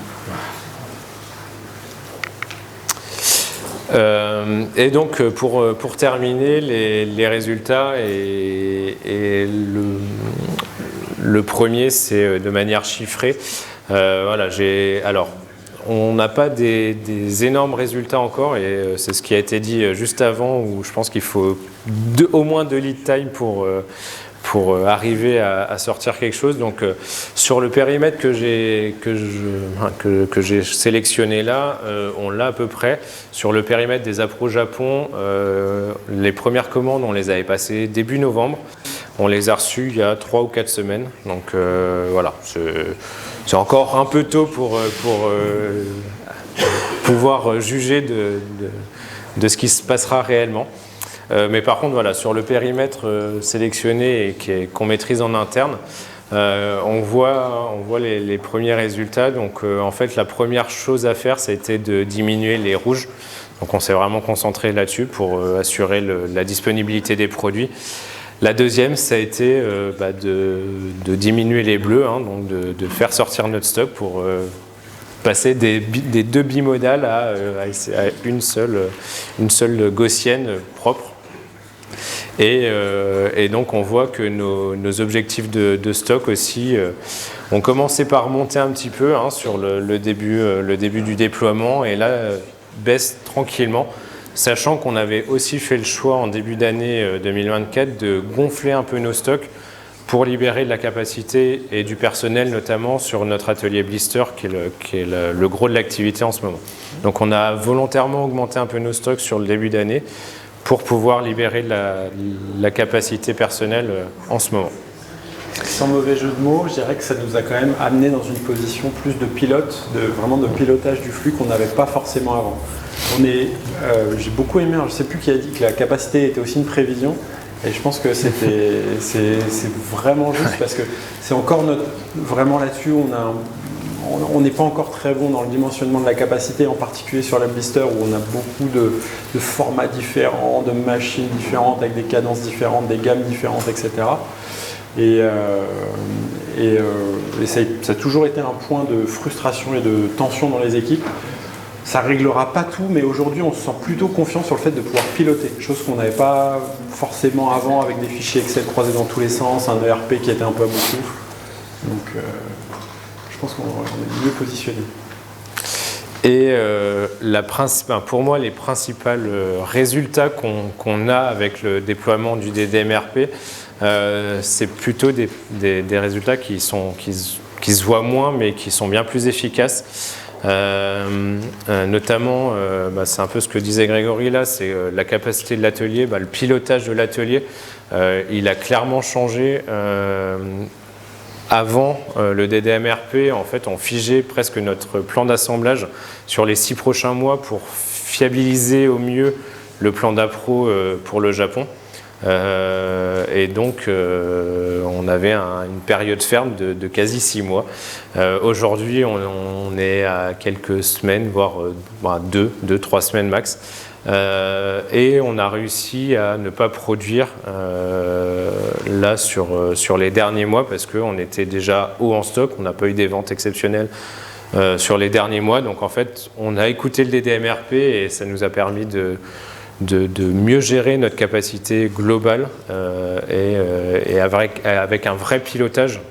Et donc pour terminer, les résultats et le premier, c'est de manière chiffrée. Voilà, on n'a pas des énormes résultats encore et c'est ce qui a été dit juste avant où je pense qu'il faut au moins 2 lead time pour arriver à sortir quelque chose. Donc sur le périmètre que j'ai sélectionné là, on l'a à peu près. Sur le périmètre des appros Japon, les premières commandes, on les avait passées début novembre. On les a reçues il y a 3 ou 4 semaines. Donc voilà, c'est encore un peu tôt pour pouvoir juger de ce qui se passera réellement. Mais par contre, voilà, sur le périmètre sélectionné et qu'on maîtrise en interne, on voit les premiers résultats. Donc en fait, la première chose à faire, ça a été de diminuer les rouges. Donc on s'est vraiment concentré là-dessus pour assurer la disponibilité des produits. La deuxième, ça a été de diminuer les bleus, donc de faire sortir notre stock pour passer des 2 bimodales à une seule gaussienne propre. Et donc on voit que nos objectifs de stock aussi ont commencé par monter un petit peu sur le début du déploiement et là baisse tranquillement. Sachant qu'on avait aussi fait le choix en début d'année 2024 de gonfler un peu nos stocks pour libérer de la capacité et du personnel notamment sur notre atelier blister qui est le gros de l'activité en ce moment. Donc on a volontairement augmenté un peu nos stocks sur le début d'année pour pouvoir libérer de la capacité personnelle en ce moment. Sans mauvais jeu de mots, je dirais que ça nous a quand même amené dans une position plus de pilote, vraiment de pilotage du flux qu'on n'avait pas forcément avant. J'ai beaucoup aimé, je ne sais plus qui a dit que la capacité était aussi une prévision. Et je pense que c'est vraiment juste parce que c'est encore vraiment là-dessus, on n'est pas encore très bon dans le dimensionnement de la capacité, en particulier sur la blister où on a beaucoup de formats différents, de machines différentes avec des cadences différentes, des gammes différentes, etc. Et ça a toujours été un point de frustration et de tension dans les équipes. Ça ne réglera pas tout, mais aujourd'hui on se sent plutôt confiant sur le fait de pouvoir piloter, chose qu'on n'avait pas forcément avant avec des fichiers Excel croisés dans tous les sens, un ERP qui était un peu à bout de souffle. Donc je pense qu'on est mieux positionné. Et pour moi, les principaux résultats qu'on a avec le déploiement du DDMRP, c'est plutôt des résultats qui se voient moins, mais qui sont bien plus efficaces. Notamment, c'est un peu ce que disait Grégory là, c'est la capacité de l'atelier, le pilotage de l'atelier, il a clairement changé. Avant le DDMRP, en fait, on figeait presque notre plan d'assemblage sur les 6 prochains mois pour fiabiliser au mieux le plan d'appro pour le Japon. Et donc, on avait une période ferme de quasi 6 mois. Aujourd'hui, on est à quelques semaines, voire 2-3 semaines max. Et on a réussi à ne pas produire là sur les derniers mois parce qu'on était déjà haut en stock, on n'a pas eu des ventes exceptionnelles sur les derniers mois. Donc en fait, on a écouté le DDMRP et ça nous a permis de mieux gérer notre capacité globale et avec un vrai pilotage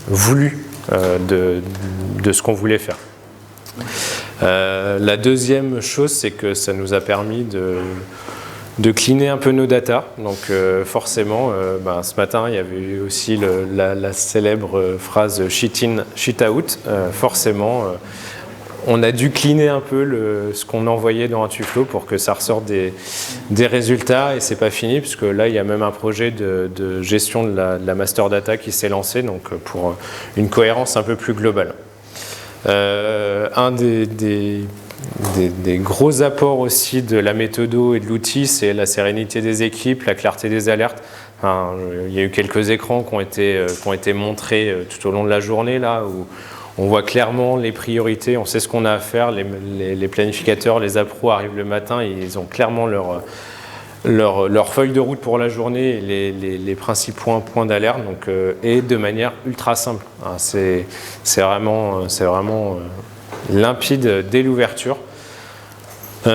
voulu de ce qu'on voulait faire. La deuxième chose, c'est que ça nous a permis de cleaner un peu nos data. Donc forcément, ce matin, il y avait eu aussi la célèbre phrase « shit in, shit out ». Forcément, on a dû cleaner un peu ce qu'on envoyait dans Intuflow pour que ça ressorte des résultats. Et c'est pas fini, puisque là, il y a même un projet de gestion de la master data qui s'est lancé, donc pour une cohérence un peu plus globale. Un des gros apports aussi de la méthodo et de l'outil, c'est la sérénité des équipes, la clarté des alertes. Enfin, il y a eu quelques écrans qui ont été montrés tout au long de la journée, là, où on voit clairement les priorités, on sait ce qu'on a à faire, les planificateurs, les appros arrivent le matin, ils ont clairement leur feuille de route pour la journée et les principaux points d'alerte, et de manière ultra simple. C'est vraiment limpide dès l'ouverture. Ce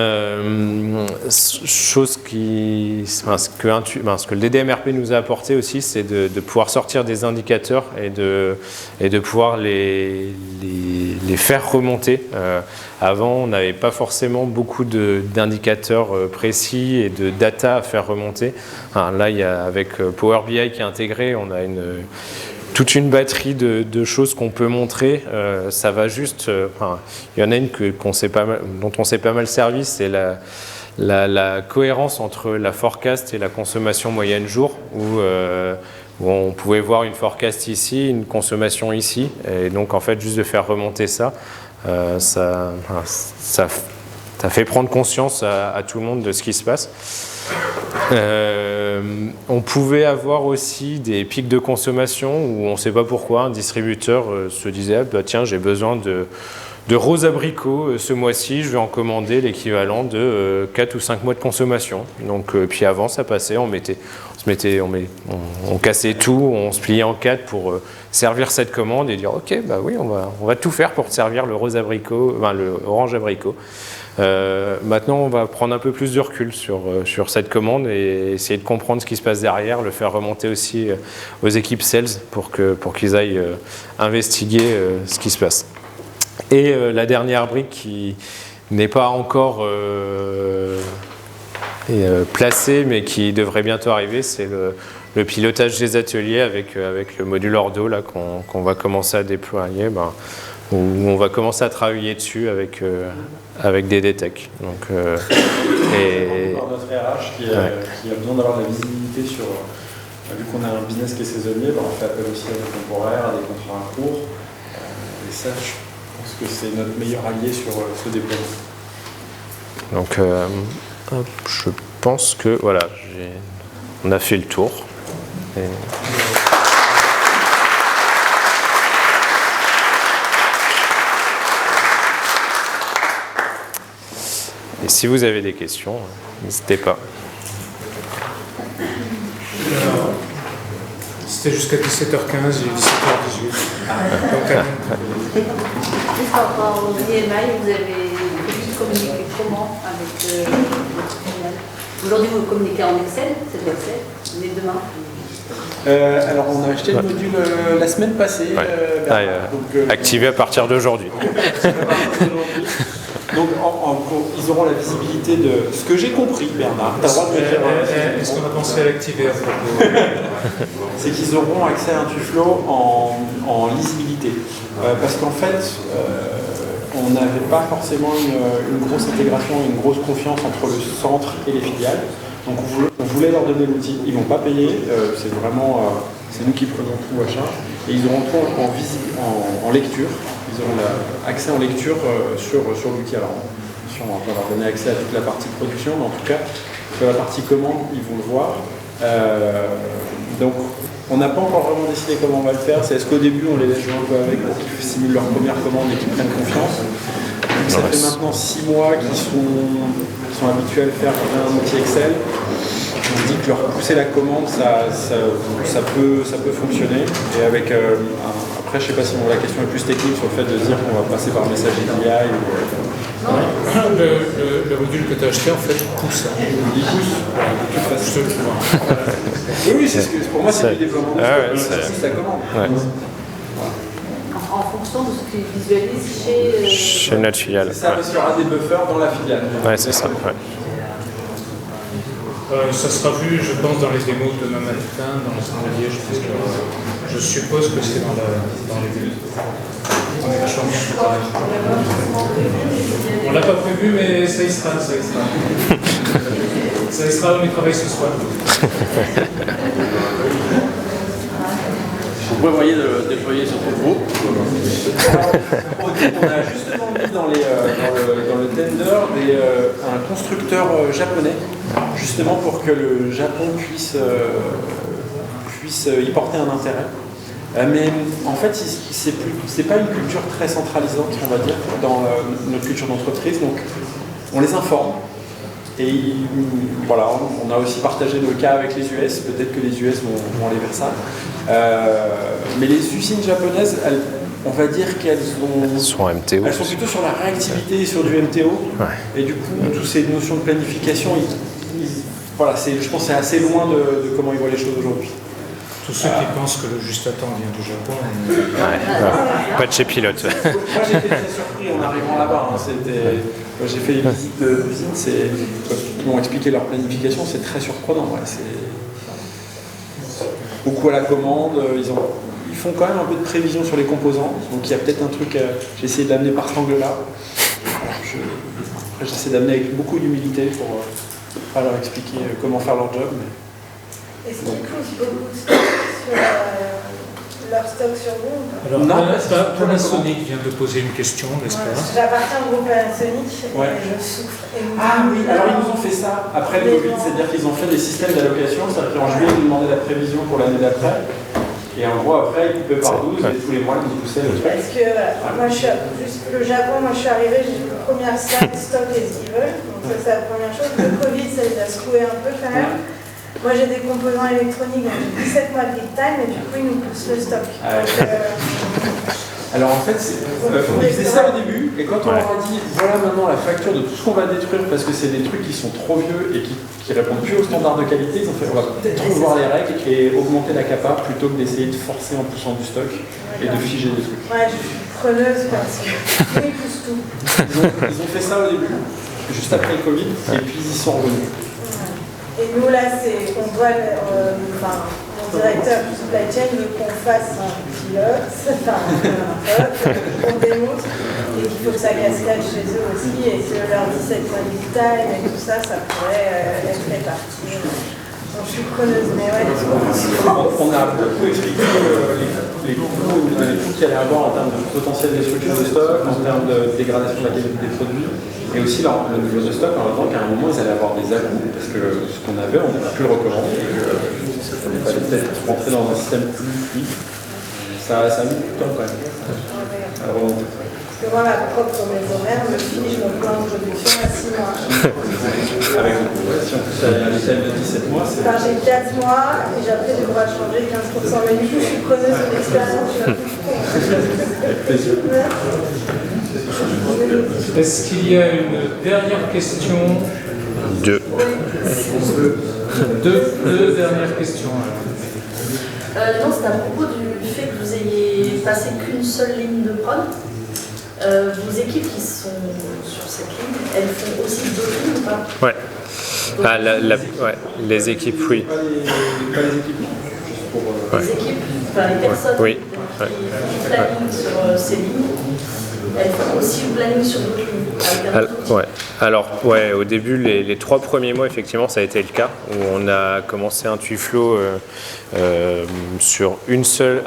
que le DDMRP nous a apporté aussi, c'est de pouvoir sortir des indicateurs et de pouvoir les faire remonter. Avant, on n'avait pas forcément beaucoup d'indicateurs précis et de data à faire remonter. Là, avec Power BI qui est intégré, on a toute une batterie de choses qu'on peut montrer. Ça va juste. Il y en a une dont on s'est pas mal servi, c'est la cohérence entre la forecast et la consommation moyenne jour, où on pouvait voir une forecast ici, une consommation ici, et donc en fait juste de faire remonter ça fait prendre conscience à tout le monde de ce qui se passe. On pouvait avoir aussi des pics de consommation où on ne sait pas pourquoi un distributeur se disait tiens, j'ai besoin de rose abricot ce mois-ci, je vais en commander l'équivalent de 4 ou 5 mois de consommation. Donc, puis avant ça passait, on cassait tout, on se pliait en 4 pour servir cette commande et dire ok, oui, on va tout faire pour te servir le rose abricot, le orange abricot. Maintenant, on va prendre un peu plus de recul sur cette commande et essayer de comprendre ce qui se passe derrière, le faire remonter aussi aux équipes sales pour qu'ils aillent investiguer ce qui se passe. Et la dernière brique qui n'est pas encore placée mais qui devrait bientôt arriver, c'est le pilotage des ateliers avec le module Ordo là, qu'on va commencer à déployer. Où on va commencer à travailler dessus avec DDTech. Et notre RH qui a besoin d'avoir de la visibilité sur, vu qu'on a un business qui est saisonnier, on fait appel aussi à des temporaires, à des contrats à court. Et ça, je pense que c'est notre meilleur allié sur ce déploiement. Donc, je pense que voilà, on a fait le tour. Et si vous avez des questions, n'hésitez pas. C'était jusqu'à 17h15, il est 17h18. Juste par rapport au IMI, vous avez communiqué comment avec le final? Aujourd'hui, vous communiquez en Excel, c'est de l'Excel, mais demain Alors, on a acheté le module la semaine passée. Activé à partir d'aujourd'hui. Donc, ils auront la visibilité de ce que j'ai compris, Bernard. T'as le droit de me dire. Est-ce qu'on a pensé à l'activer à propos? C'est qu'ils auront accès à Intuflow en lisibilité. Parce qu'en fait, on n'avait pas forcément une grosse intégration, une grosse confiance entre le centre et les filiales. Donc on voulait leur donner l'outil. Ils ne vont pas payer, c'est vraiment c'est nous qui prenons tout à charge. Et ils auront tout en lecture. Ils auront accès en lecture sur l'outil. Alors, on va leur donner accès à toute la partie production, mais en tout cas, sur la partie commande, ils vont le voir. Donc, on n'a pas encore vraiment décidé comment on va le faire. C'est est-ce qu'au début, on les laisse jouer un peu avec, parce qu'ils simulent leur première commande et qu'ils prennent confiance. Donc, ça fait maintenant 6 mois qu'ils sont habitués à le faire avec un outil Excel. On dit que leur pousser la commande, ça peut fonctionner. Et avec après, je ne sais pas si la question est plus technique sur le fait de dire qu'on va passer par messagerie d'IA. Le module que tu as acheté, en fait, pousse. Il pousse de toute façon. Oui, c'est pour moi, c'est du développement. C'est la commande. Ouais. en fonction de ce qu'ils visualisent chez notre filiale. Ça, parce qu'il y aura des buffers dans la filiale. Ouais, c'est ça. Ouais. Ça sera vu, je pense, dans les démos demain matin, dans l'assemblée. Je suppose que c'est dans les démos. On est vachement bien préparé. On l'a pas prévu, mais ça y sera. Ça y sera dans mes travails ce soir. Vous prévoyez de le déployer sur tout le groupe. On a justement mis dans le tender un constructeur japonais, justement pour que le Japon puisse y porter un intérêt. Mais en fait, c'est pas une culture très centralisante, on va dire, dans notre culture d'entreprise. Donc, on les informe. Et voilà, on a aussi partagé nos cas avec les US. Peut-être que les US vont aller vers ça. Mais les usines japonaises, on va dire qu'elles sont MTO. Elles sont plutôt sur la réactivité, sur du MTO. Ouais. Et du coup, toutes ces notions de planification, voilà, je pense que c'est assez loin de comment ils voient les choses aujourd'hui. Tous ceux qui pensent que le juste à temps vient du Japon. Pas de chez Pilote. Moi j'étais très surpris en arrivant là-bas. J'ai fait une visite d'usine, ils m'ont expliqué leur planification, c'est très surprenant. Ouais, beaucoup à la commande, ils font quand même un peu de prévision sur les composants. Donc il y a peut-être un truc, j'ai essayé de l'amener par cet angle-là. J'essaie d'amener avec beaucoup d'humilité pour pas leur expliquer comment faire leur job. Est-ce qu'ils poussent beaucoup de stock sur leur stock sur vous? Alors, Panasonic vient de poser une question, n'est-ce pas? J'appartiens au groupe Panasonic et je souffre énormément. Ah oui, alors ils nous ont fait ça après le Covid, c'est-à-dire qu'ils ont fait des systèmes d'allocation, c'est-à-dire qu'en juillet, ils nous demandaient la prévision pour l'année d'après. Et en gros, après, ils coupaient par 12 et tous les mois, ils nous poussaient le truc. Parce que moi, le Japon, je suis arrivée, j'ai eu la première slide stock as evil. Donc, ça, c'est la première chose. Le Covid, ça les a secoués un peu quand même. Moi j'ai des composants électroniques, donc j'ai 17 mois de lead time et du coup ils nous poussent le stock. Alors en fait, on faisait ça au début et quand on leur a dit voilà maintenant la facture de tout ce qu'on va détruire parce que c'est des trucs qui sont trop vieux et qui répondent plus aux standards de qualité, ils ont fait on va peut-être revoir les règles et augmenter la capa plutôt que d'essayer de forcer en poussant du stock et de figer des trucs. Ouais, je suis preneuse parce que ils poussent tout. Ils ont fait ça au début, juste après le Covid, et puis ils sont revenus. Et nous là, on doit, mon directeur du supply chain veut qu'on fasse un pilote, qu'on démontre, et qu'il faut que ça cascade chez eux aussi, et que leur 17 mois de time et tout ça, ça pourrait être réparti. je suis preneuse, mais ouais, c'est beaucoup différent. On a beaucoup expliqué les coûts qu'il allait avoir en termes de potentiel destruction de stock, en termes de dégradation de la qualité des produits, et aussi le niveau de stock, en attendant qu'à un moment ils allaient avoir des à-coups, parce que ce qu'on avait, on ne peut plus le recommander, et que ça fallait peut-être rentrer dans un système plus fluide. Ça a mis du temps quand même. À remonter. Parce que moi, ma propre maison mère me fiche mon plan de production à 6 mois. Avec si on pousse à l'échelle de 17 mois, c'est. Enfin, j'ai 4 mois et j'ai après le droit de changer 15%. Mais du coup, je suis preneuse de l'expérience. Avec plaisir. Est-ce qu'il y a une dernière question? Deux. Deux dernières questions. Non, c'est à propos du fait que vous ayez passé qu'une seule ligne de prod. Vos équipes qui sont sur cette ligne, elles font aussi d'autres lignes ou pas? Ouais. Ah, ouais. Les équipes, oui. Pas les équipes, juste pour. Les équipes, enfin les personnes Oui. qui planifient sur ces lignes, elles font aussi le planning sur d'autres lignes. Ouais. Alors, ouais, au début, les 3 premiers mois, effectivement, ça a été le cas, où on a commencé un tuyau sur une seule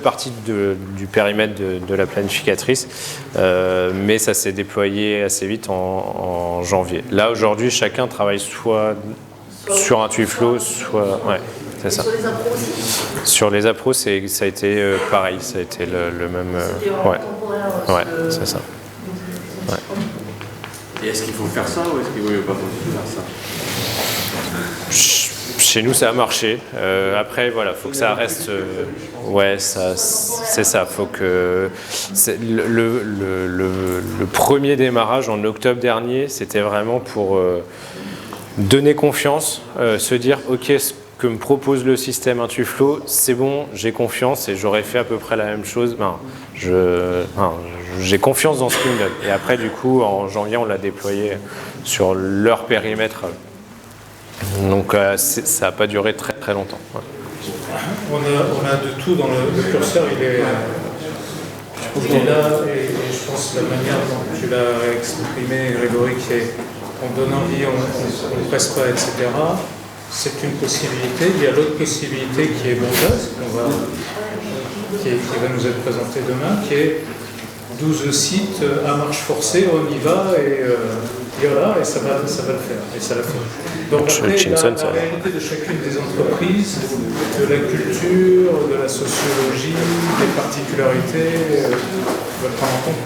partie du périmètre de la planificatrice, mais ça s'est déployé assez vite en janvier. Là, aujourd'hui, chacun travaille soit sur un tuyau, soit... Ouais, c'est ça. Sur les appros aussi? Sur les appros, ça a été pareil, ça a été le même... C'était temporaire. Ouais, c'est ça. Ouais. Et est-ce qu'il faut faire ça ou est-ce qu'il ne vaut pas faire ça? Chez nous, ça a marché. Après, voilà, faut que ça reste. Ouais, c'est ça. Faut que le premier démarrage en octobre dernier, c'était vraiment pour donner confiance, se dire, ok, ce que me propose le système Intuflow, c'est bon, j'ai confiance et j'aurais fait à peu près la même chose. J'ai confiance dans ce qu'ils me donnent. Et après, du coup, en janvier, on l'a déployé sur leur périmètre. Donc, ça n'a pas duré très très longtemps. Ouais. On a de tout dans le curseur, il est là, et je pense que la manière dont tu l'as exprimé, Grégory, qui est on donne envie, on ne presse pas, etc. C'est une possibilité. Il y a l'autre possibilité qui est montage, qui va nous être présentée demain, qui est 12 sites à marche forcée, on y va et voilà, et ça va le faire, et ça l'a fait. Donc après, la réalité de chacune des entreprises, de la culture, de la sociologie, des particularités, on va le prendre en compte.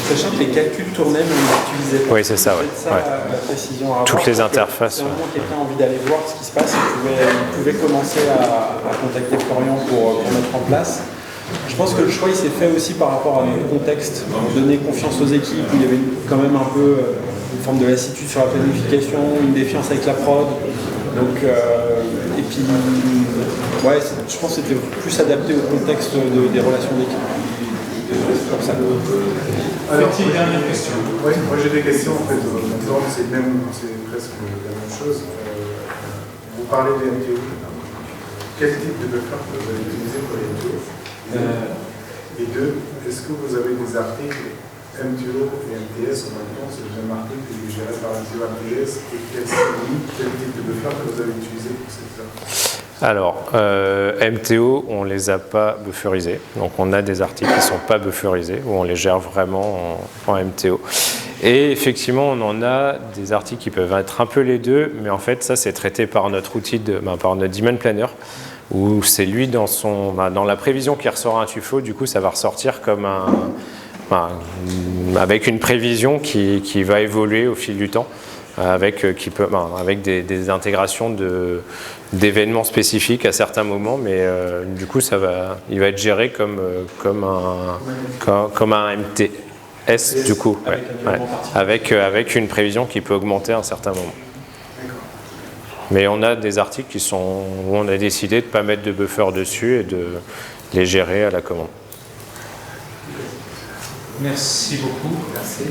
Sachant que les calculs tournaient, mais on n'utilisait pas. Oui, c'est ça, ouais. La précision à avoir. Toutes les interfaces. Si vraiment quelqu'un a envie d'aller voir ce qui se passe, il pouvait commencer à contacter Florian pour mettre en place. Je pense que le choix il s'est fait aussi par rapport à notre contexte, donner confiance aux équipes, où il y avait quand même un peu une forme de lassitude sur la planification, une défiance avec la prod. Donc, et puis, ouais, je pense que c'était plus adapté au contexte des relations d'équipe. C'est comme ça. Alors, une dernière question. Oui, moi j'ai des questions en fait. C'est presque la même chose. Vous parlez des MTO. Quel type de buffer que vous allez utiliser pour les MTO? Et deux, est-ce que vous avez des articles MTO et MTS en même temps? C'est le même article qui est géré par MTO et MTS. Et quel type de buffer que vous avez utilisé pour cette heure? Alors, MTO, on ne les a pas bufferisés. Donc, on a des articles qui ne sont pas bufferisés, où on les gère vraiment en MTO. Et effectivement, on en a des articles qui peuvent être un peu les deux, mais en fait, ça, c'est traité par notre outil, par notre demand planner, où c'est lui, dans la prévision qui ressort un Intuflow, du coup, ça va ressortir comme avec une prévision qui va évoluer au fil du temps, avec des intégrations d'événements spécifiques à certains moments, mais du coup, il va être géré comme un MTS, du coup, avec une prévision qui peut augmenter à un certain moment. Mais on a des articles où on a décidé de ne pas mettre de buffer dessus et de les gérer à la commande. Merci beaucoup. Merci.